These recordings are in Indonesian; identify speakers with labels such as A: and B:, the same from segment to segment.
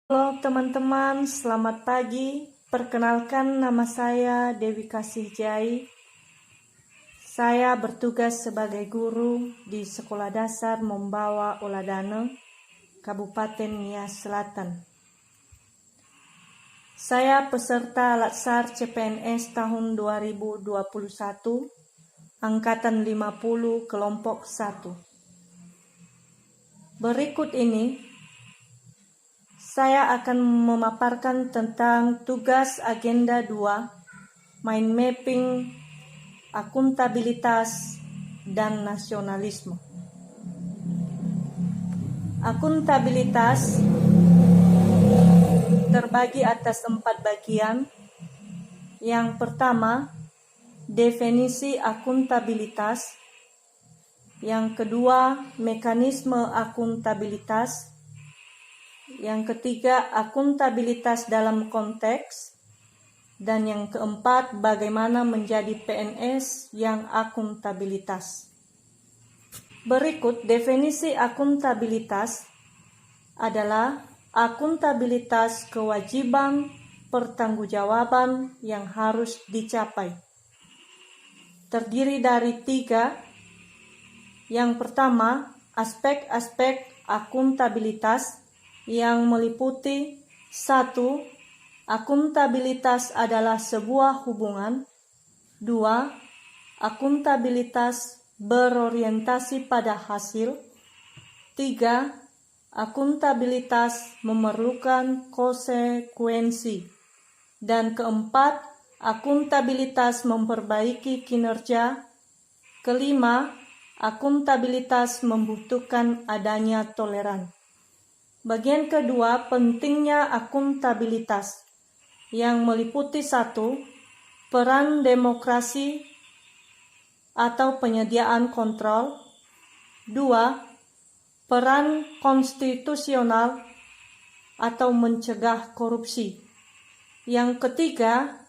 A: Halo teman-teman, selamat pagi. Perkenalkan, nama saya Dewi Kasih Jai. Saya bertugas sebagai guru di Sekolah Dasar Mombawa Oladana, Kabupaten Nias Selatan. Saya peserta Latsar CPNS tahun 2021, Angkatan 50, Kelompok 1. Berikut ini saya akan memaparkan tentang tugas agenda 2, mind mapping, akuntabilitas, dan nasionalisme. Akuntabilitas terbagi atas 4 bagian. Yang pertama, definisi akuntabilitas. Yang kedua, mekanisme akuntabilitas. Yang ketiga, akuntabilitas dalam konteks. Dan yang keempat, bagaimana menjadi PNS yang akuntabilitas. Berikut definisi akuntabilitas adalah akuntabilitas kewajiban pertanggungjawaban yang harus dicapai. Terdiri dari 3. Yang pertama, aspek-aspek akuntabilitas yang meliputi 1. Akuntabilitas adalah sebuah hubungan. 2. Akuntabilitas berorientasi pada hasil. 3. Akuntabilitas memerlukan konsekuensi. Dan keempat, akuntabilitas memperbaiki kinerja. Kelima, akuntabilitas membutuhkan adanya toleran. Bagian kedua, pentingnya akuntabilitas yang meliputi 1. Peran demokrasi atau penyediaan kontrol. 2. Peran konstitusional atau mencegah korupsi. Yang ketiga,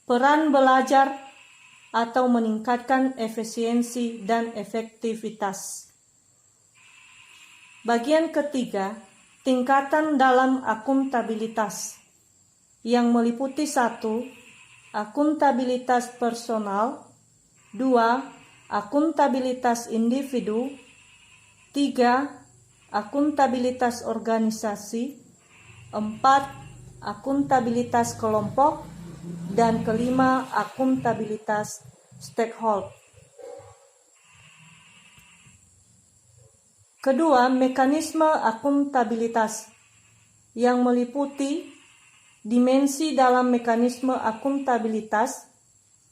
A: peran belajar atau meningkatkan efisiensi dan efektivitas. Bagian ketiga, tingkatan dalam akuntabilitas yang meliputi 1. Akuntabilitas personal. 2. Akuntabilitas individu. 3. Akuntabilitas organisasi. 4. Akuntabilitas kelompok. Dan kelima, akuntabilitas stakeholder. Kedua, mekanisme akuntabilitas yang meliputi dimensi dalam mekanisme akuntabilitas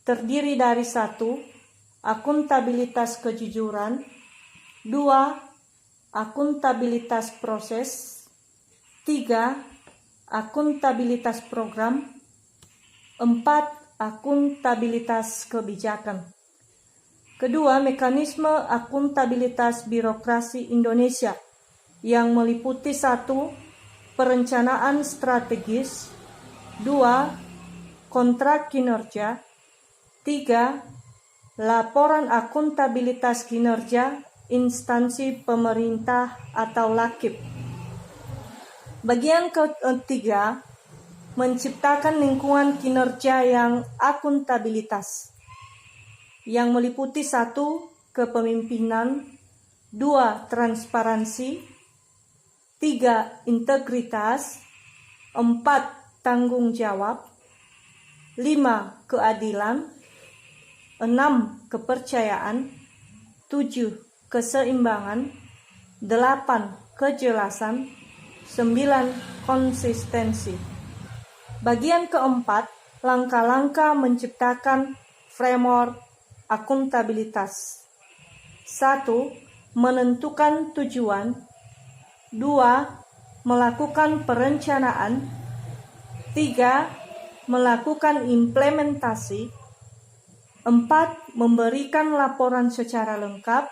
A: terdiri dari 1. Akuntabilitas kejujuran. 2. Akuntabilitas proses. 3. Akuntabilitas program. 4. Akuntabilitas kebijakan. Kedua, mekanisme akuntabilitas birokrasi Indonesia yang meliputi 1. Perencanaan strategis. 2. Kontrak kinerja. 3. Laporan akuntabilitas kinerja instansi pemerintah atau LAKIP. Bagian ketiga, menciptakan lingkungan kinerja yang akuntabilitas yang meliputi 1. Kepemimpinan. 2. Transparansi. 3. Integritas. 4. Tanggung jawab. 5. Keadilan. 6. Kepercayaan. 7. Keseimbangan. 8. Kejelasan. 9. Konsistensi. Bagian keempat, langkah-langkah menciptakan framework akuntabilitas. 1. Menentukan tujuan. 2. Melakukan perencanaan. 3. Melakukan implementasi. 4. Memberikan laporan secara lengkap.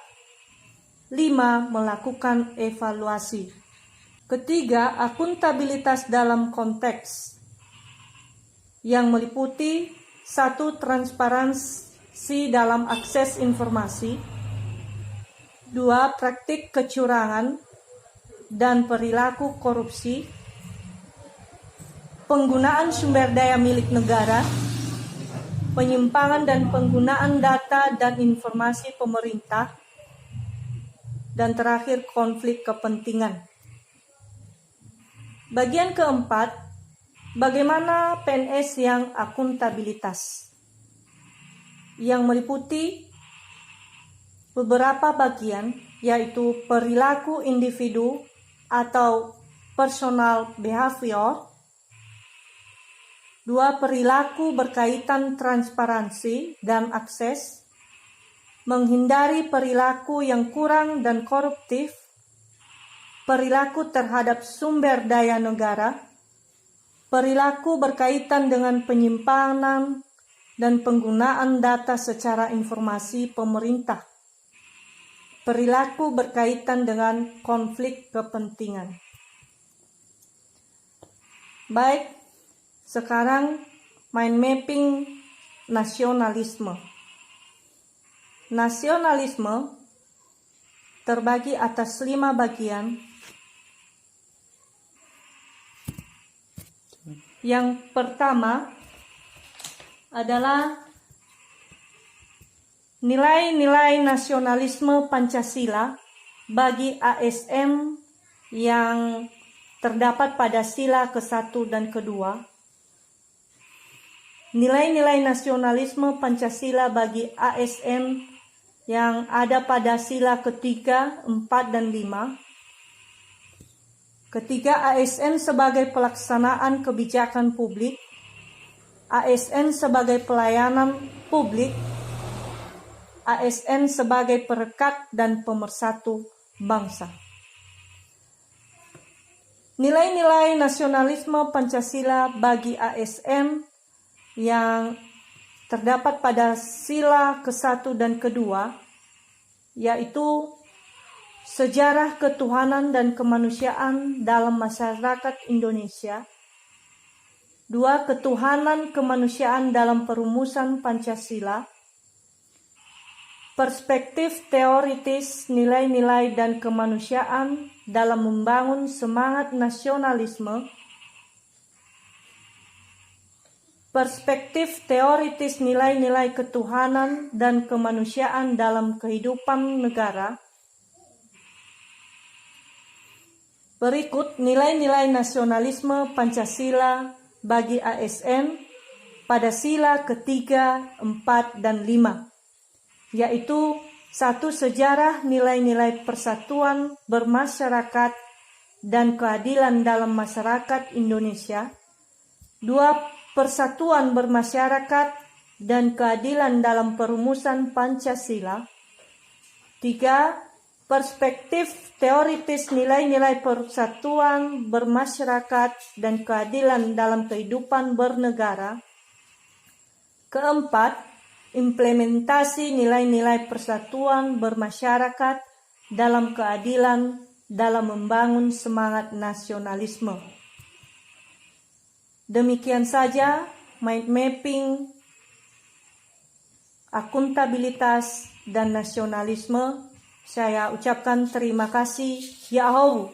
A: 5. Melakukan evaluasi. Ketiga, akuntabilitas dalam konteks yang meliputi 1. Transparansi dalam akses informasi. 2. Praktik kecurangan. dan perilaku korupsi, penggunaan sumber daya milik negara, penyimpangan dan penggunaan data dan informasi pemerintah, dan terakhir konflik kepentingan. Bagian keempat, bagaimana PNS yang akuntabilitas, yang meliputi beberapa bagian, yaitu perilaku individu atau personal behavior. 2. Perilaku berkaitan transparansi dan akses, menghindari perilaku yang kurang dan koruptif, perilaku terhadap sumber daya negara, perilaku berkaitan dengan penyimpangan dan penggunaan data secara informasi pemerintah, perilaku berkaitan dengan konflik kepentingan. Baik, sekarang mind mapping nasionalisme. Nasionalisme terbagi atas 5 bagian. Yang pertama adalah nilai-nilai nasionalisme Pancasila bagi ASN yang terdapat pada sila ke-1 dan ke-2. Nilai-nilai nasionalisme Pancasila bagi ASN yang ada pada sila ke-3, 4, dan 5. Ketiga, ASN sebagai pelaksanaan kebijakan publik, ASN sebagai pelayanan publik, ASN sebagai perekat dan pemersatu bangsa. Nilai-nilai nasionalisme Pancasila bagi ASN yang terdapat pada sila ke-1 dan ke-2, yaitu sejarah ketuhanan dan kemanusiaan dalam masyarakat Indonesia. 2. Ketuhanan kemanusiaan dalam perumusan Pancasila. Perspektif teoritis nilai-nilai dan kemanusiaan dalam membangun semangat nasionalisme. Perspektif teoritis nilai-nilai ketuhanan dan kemanusiaan dalam kehidupan negara. Berikut nilai-nilai nasionalisme Pancasila bagi ASN pada sila ke-3, 4, dan 5, yaitu 1. Sejarah nilai-nilai persatuan bermasyarakat dan keadilan dalam masyarakat Indonesia. 2. Persatuan bermasyarakat dan keadilan dalam perumusan Pancasila. 3. Perspektif teoritis nilai-nilai persatuan bermasyarakat dan keadilan dalam kehidupan bernegara. 4. Implementasi nilai-nilai persatuan bermasyarakat dalam keadilan dalam membangun semangat nasionalisme. Demikian saja mind mapping, akuntabilitas, dan nasionalisme. Saya ucapkan terima kasih. Yahoo!